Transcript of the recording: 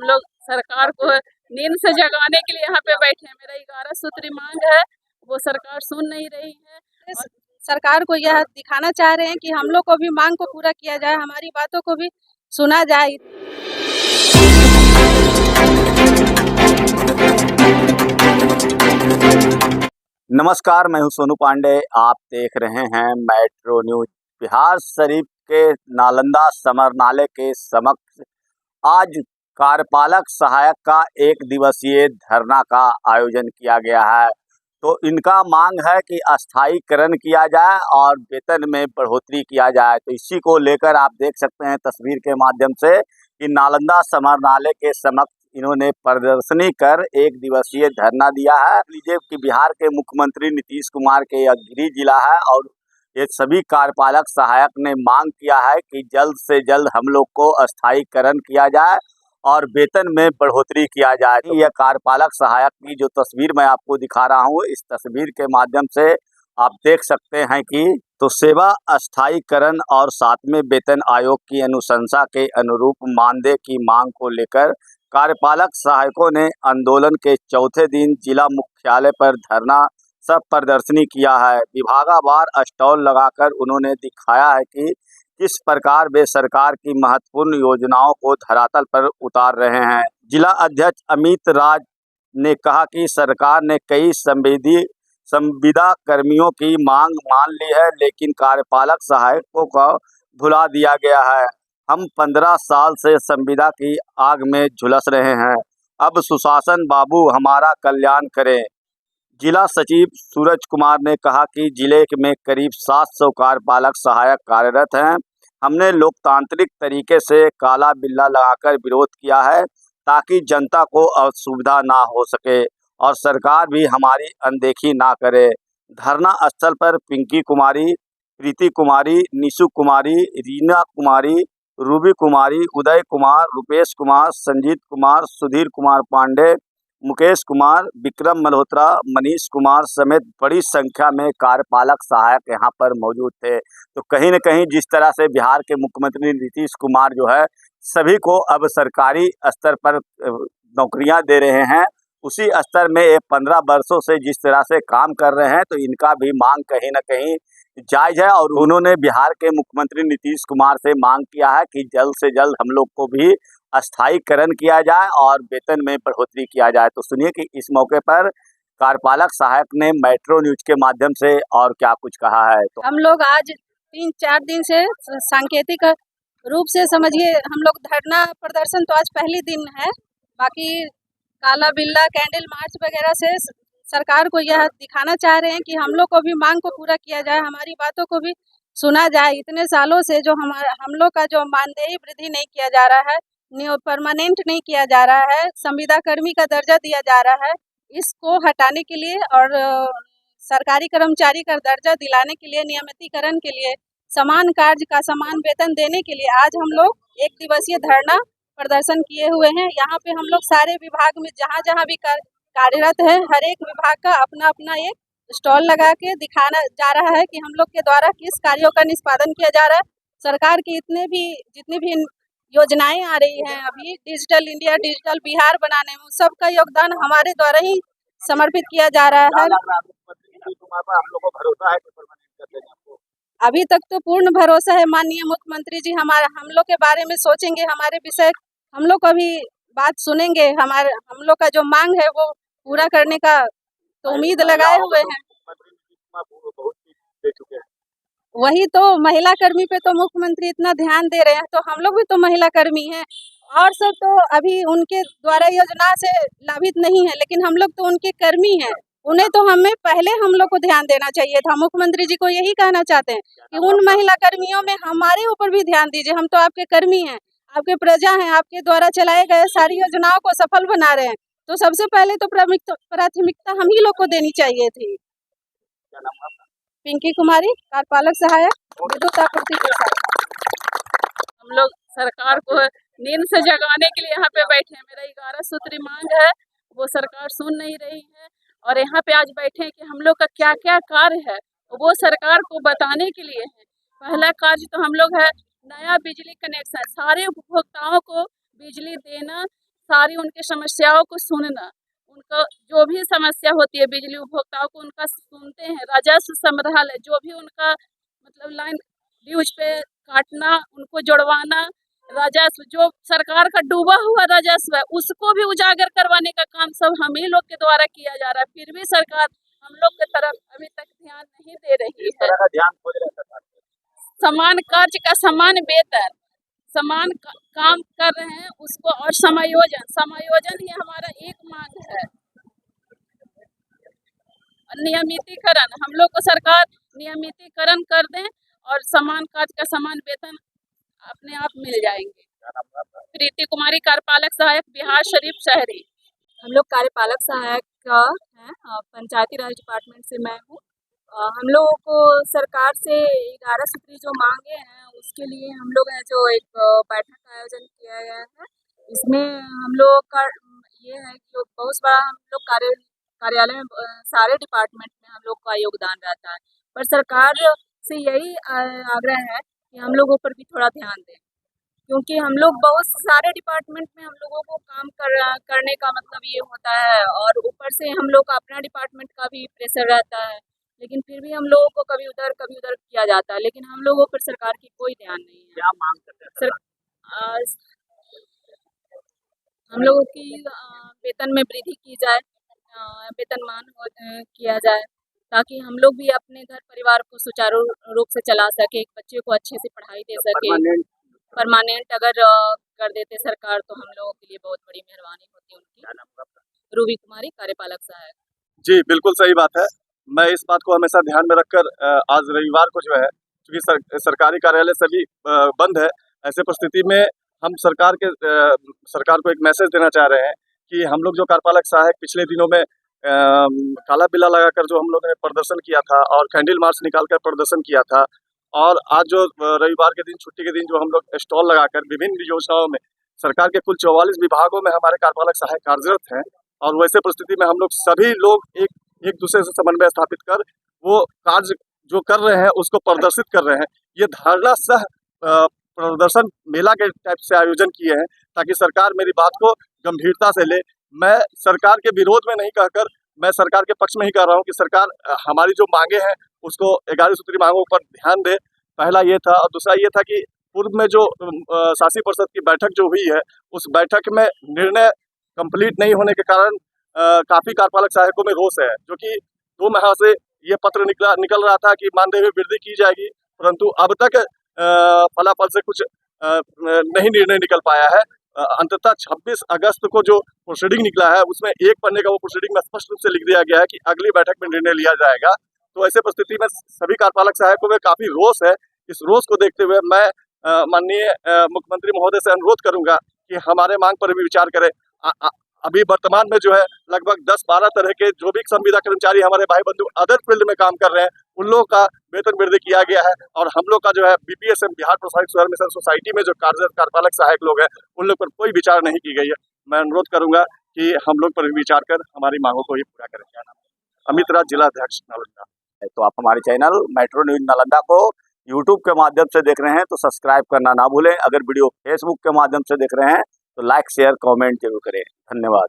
हम लोग सरकार को नींद से जगाने के लिए यहाँ पे बैठे हैं। मेरा 11 सूत्री मांग है, वो सरकार सुन नहीं रही है। सरकार को यह दिखाना चाह रहे हैं कि हम लोग को भी मांग को पूरा किया जाए, हमारी बातों को भी सुना जाए। नमस्कार, मैं हूं सोनू पांडे। आप देख रहे हैं मेट्रो न्यूज। बिहार शरीफ के नालंदा समरनालय के समक्ष आज कार्यपालक सहायक का 1 दिवसीय धरना का आयोजन किया गया है। तो इनका मांग है कि अस्थायीकरण किया जाए और वेतन में बढ़ोतरी किया जाए। तो इसी को लेकर आप देख सकते हैं तस्वीर के माध्यम से कि नालंदा समरनालय के समक्ष इन्होंने प्रदर्शनी कर 1 दिवसीय धरना दिया है। लीजिए कि बिहार के मुख्यमंत्री नीतीश कुमार के यह गृह जिला है और ये सभी कार्यपालक सहायक ने मांग किया है कि जल्द से जल्द हम लोग को अस्थायीकरण किया जाए और वेतन में बढ़ोतरी किया जाए। यह कार्यपालक सहायक की जो तस्वीर मैं आपको दिखा रहा हूँ, इस तस्वीर के माध्यम से आप देख सकते हैं कि तो सेवा अस्थायीकरण और 7वें वेतन आयोग की अनुशंसा के अनुरूप मानदेय की मांग को लेकर कार्यपालक सहायकों ने आंदोलन के चौथे दिन जिला मुख्यालय पर धरना सब प्रदर्शनी किया है। विभागावार स्टॉल लगाकर उन्होंने दिखाया है कि किस प्रकार वे सरकार की महत्वपूर्ण योजनाओं को धरातल पर उतार रहे हैं। जिला अध्यक्ष अमित राज ने कहा कि सरकार ने कई संविदा कर्मियों की मांग मान ली है, लेकिन कार्यपालक सहायकों को भुला दिया गया है। हम 15 साल से संविदा की आग में झुलस रहे हैं। अब सुशासन बाबू हमारा कल्याण करें। जिला सचिव सूरज कुमार ने कहा कि जिले में करीब 700 कार्यपालक सहायक कार्यरत हैं। हमने लोकतांत्रिक तरीके से काला बिल्ला लगाकर विरोध किया है ताकि जनता को असुविधा ना हो सके और सरकार भी हमारी अनदेखी ना करे। धरना स्थल पर पिंकी कुमारी, प्रीति कुमारी, निशु कुमारी, रीना कुमारी, रूबी कुमारी, उदय कुमार, रुपेश कुमार, संजीत कुमार, सुधीर कुमार पांडे, मुकेश कुमार, विक्रम मल्होत्रा, मनीष कुमार समेत बड़ी संख्या में कार्यपालक सहायक यहां पर मौजूद थे। तो कहीं न कहीं जिस तरह से बिहार के मुख्यमंत्री नीतीश कुमार जो है सभी को अब सरकारी स्तर पर नौकरियां दे रहे हैं, उसी स्तर में ये 15 वर्षों से जिस तरह से काम कर रहे हैं, तो इनका भी मांग कहीं न कहीं जायज़ है। और उन्होंने बिहार के मुख्यमंत्री नीतीश कुमार से मांग किया है कि जल्द से जल्द हम लोग को भी अस्थायीकरण किया जाए और वेतन में बढ़ोतरी किया जाए। तो सुनिए कि इस मौके पर कार्यपालक सहायक ने मेट्रो न्यूज के माध्यम से और क्या कुछ कहा है। तो हम लोग आज 3-4 दिन से सांकेतिक रूप से समझिए, हम लोग धरना प्रदर्शन तो आज पहली दिन है। बाकी काला बिल्ला, कैंडल मार्च वगैरह से सरकार को यह दिखाना चाह रहे हैं कि हम लोग को भी मांग को पूरा किया जाए, हमारी बातों को भी सुना जाए। इतने सालों से जो हम लोग का जो मानदेय वृद्धि नहीं किया जा रहा है, परमानेंट नहीं किया जा रहा है, संविदा कर्मी का दर्जा दिया जा रहा है, इसको हटाने के लिए और सरकारी कर्मचारी का दर्जा दिलाने के लिए, नियमितीकरण के लिए, समान कार्य का समान वेतन देने के लिए आज हम लोग 1 दिवसीय धरना प्रदर्शन किए हुए हैं। यहाँ पे हम लोग सारे विभाग में जहाँ भी कार्यरत है, हर एक विभाग का अपना अपना एक स्टॉल लगा के दिखाना जा रहा है कि हम लोग के द्वारा किस कार्यों का निष्पादन किया जा रहा है। सरकार की जितनी भी योजनाएं आ रही हैं, अभी डिजिटल इंडिया, डिजिटल बिहार बनाने में सबका योगदान हमारे द्वारा ही समर्पित किया जा रहा है। अभी तक तो पूर्ण भरोसा है, माननीय मुख्यमंत्री जी हम लोग के बारे में सोचेंगे, हमारे विषय हम लोग को भी बात सुनेंगे, हम लोग का जो मांग है वो पूरा करने का तो उम्मीद लगाए हुए हैं। वही तो महिला कर्मी पे तो मुख्यमंत्री इतना ध्यान दे रहे हैं, तो हम लोग भी तो महिला कर्मी हैं और सब तो अभी उनके द्वारा योजना से लाभित नहीं है, लेकिन हम लोग तो उनके कर्मी हैं। उन्हें तो हम लोग को ध्यान देना चाहिए था। मुख्यमंत्री जी को यही कहना चाहते हैं कि उन महिला कर्मियों में हमारे ऊपर भी ध्यान दीजिए। हम तो आपके कर्मी हैं, आपके प्रजा हैं, आपके द्वारा चलाए गए सारी योजनाओं को सफल बना रहे हैं, तो सबसे पहले तो प्राथमिकता हम ही लोग को देनी चाहिए थी। पिंकी कुमारी, कार्यपालक सहायक, विद्युत आपूर्ति प्रसाद। हम लोग सरकार को नींद से जगाने के लिए यहाँ पे बैठे हैं। मेरा 11 सूत्री मांग है, वो सरकार सुन नहीं रही है और यहाँ पे आज बैठे हैं कि हम लोग का क्या क्या कार्य है वो सरकार को बताने के लिए है। पहला कार्य तो हम लोग है नया बिजली कनेक्शन, सारे उपभोक्ताओं को बिजली देना, सारी उनकी समस्याओं को सुनना, उनको जो भी समस्या होती है बिजली उपभोक्ताओं को उनका सुनते हैं। राजस्व संग्रहालय जो भी उनका मतलब लाइन ड्यूज पे काटना, उनको जुड़वाना, राजस्व जो सरकार का डूबा हुआ राजस्व है उसको भी उजागर करवाने का काम सब हम ही लोग के द्वारा किया जा रहा है। फिर भी सरकार हम लोग की तरफ अभी तक ध्यान नहीं दे रही है। तरह का ध्यान खोज रहे हैं सरकार। समान कार्य का समान वेतन, समान काम कर रहे हैं उसको, और समायोजन ही हमारा एक मांग है। नियमितीकरण, हम लोग को सरकार नियमितीकरण कर दें और समान कार्य का समान वेतन अपने आप मिल जाएंगे। प्रीति कुमारी, कार्यपालक सहायक, बिहार शरीफ शहरी। हम लोग कार्यपालक सहायक हैं, पंचायती राज डिपार्टमेंट से मैं हूँ। हम लोगों को सरकार से 11 सूत्री जो मांगे हैं उसके लिए हम लोग जो एक बैठक का आयोजन किया गया है। इसमें हम लोगों का ये है कि बहुत बड़ा हम लोग कार्यालय में सारे डिपार्टमेंट में हम लोग का योगदान रहता है, पर सरकार से यही आग्रह है कि हम लोगों पर भी थोड़ा ध्यान दें, क्योंकि हम लोग बहुत सारे डिपार्टमेंट में हम लोगों को काम करने का मतलब ये होता है, और ऊपर से हम लोग का अपना डिपार्टमेंट का भी प्रेशर रहता है, लेकिन फिर भी हम लोगों को कभी उधर किया जाता है, लेकिन हम लोगों पर सरकार की कोई ध्यान नहीं है। क्या मांग करते हैं? हम लोगों की वेतन में वृद्धि की जाए, वेतनमान किया जाए, ताकि हम लोग भी अपने घर परिवार को सुचारू रूप से चला सके, एक बच्चे को अच्छे से पढ़ाई दे सके। परमानेंट अगर कर देते सरकार तो हम लोगों के लिए बहुत बड़ी मेहरबानी होती उनकी। रूबी कुमारी, कार्यपालक सहायक। जी बिल्कुल सही बात है। मैं इस बात को हमेशा ध्यान में रखकर आज रविवार को जो है, क्योंकि सरकारी कार्यालय सभी बंद है, ऐसे परिस्थिति में हम सरकार को एक मैसेज देना चाह रहे हैं कि हम लोग जो कार्यपालक सहायक पिछले दिनों में काला बिल्ला लगाकर जो हम लोगों ने प्रदर्शन किया था और कैंडल मार्च निकालकर प्रदर्शन किया था, और आज जो रविवार के दिन, छुट्टी के दिन, जो हम लोग स्टॉल लगाकर विभिन्न योजनाओं में सरकार के कुल 44 विभागों में हमारे कार्यपालक सहायक कार्यरत हैं, और वैसे परिस्थिति में हम लोग सभी लोग एक दूसरे से समन्वय स्थापित कर वो कार्य जो कर रहे हैं उसको प्रदर्शित कर रहे हैं। ये धरना सह प्रदर्शन मेला के टाइप से आयोजन किए हैं ताकि सरकार मेरी बात को गंभीरता से ले। मैं सरकार के विरोध में नहीं कहकर मैं सरकार के पक्ष में ही कह रहा हूँ कि सरकार हमारी जो मांगे हैं उसको 11 सूत्री मांगों पर ध्यान दे। पहला ये था, और दूसरा ये था कि पूर्व में जो शासी परिषद की बैठक जो हुई है उस बैठक में निर्णय कंप्लीट नहीं होने के कारण काफ़ी कार्यपालक सहायकों में रोष है, जो कि 2 माह से ये पत्र निकल रहा था कि मानदेय में वृद्धि की जाएगी, परंतु अब तक फलाफल से कुछ नहीं निर्णय निकल पाया है। अंततः 26 अगस्त को जो प्रोसीडिंग निकला है उसमें एक पन्ने का वो प्रोसीडिंग में स्पष्ट रूप से लिख दिया गया है कि अगली बैठक में निर्णय लिया जाएगा। तो ऐसे परिस्थिति में सभी कार्यपालक सहायकों में काफ़ी रोष है। इस रोष को देखते हुए मैं माननीय मुख्यमंत्री महोदय से अनुरोध करूंगा कि हमारे मांग पर भी विचार करें। अभी वर्तमान में जो है लगभग 10-12 तरह के जो भी संविदा कर्मचारी हमारे भाई बंधु अदर फील्ड में काम कर रहे हैं उन लोगों का वेतन वृद्धि किया गया है, और हम लोग का जो है BPSM बिहार प्रोत्साहन सुधार मिशन सोसाइटी में जो कार्यपालक सहायक लोग हैं उन लोग पर कोई विचार नहीं की गई है। मैं अनुरोध करूंगा कि हम लोग पर भी विचार कर हमारी मांगों को ही पूरा करें। अमित राज, जिला अध्यक्ष नालंदा। तो आप हमारे चैनल मेट्रो न्यूज नालंदा को यूट्यूब के माध्यम से देख रहे हैं तो सब्सक्राइब करना ना भूलें। अगर वीडियो फेसबुक के माध्यम से देख रहे हैं तो लाइक, शेयर, कमेंट जरूर करें। धन्यवाद।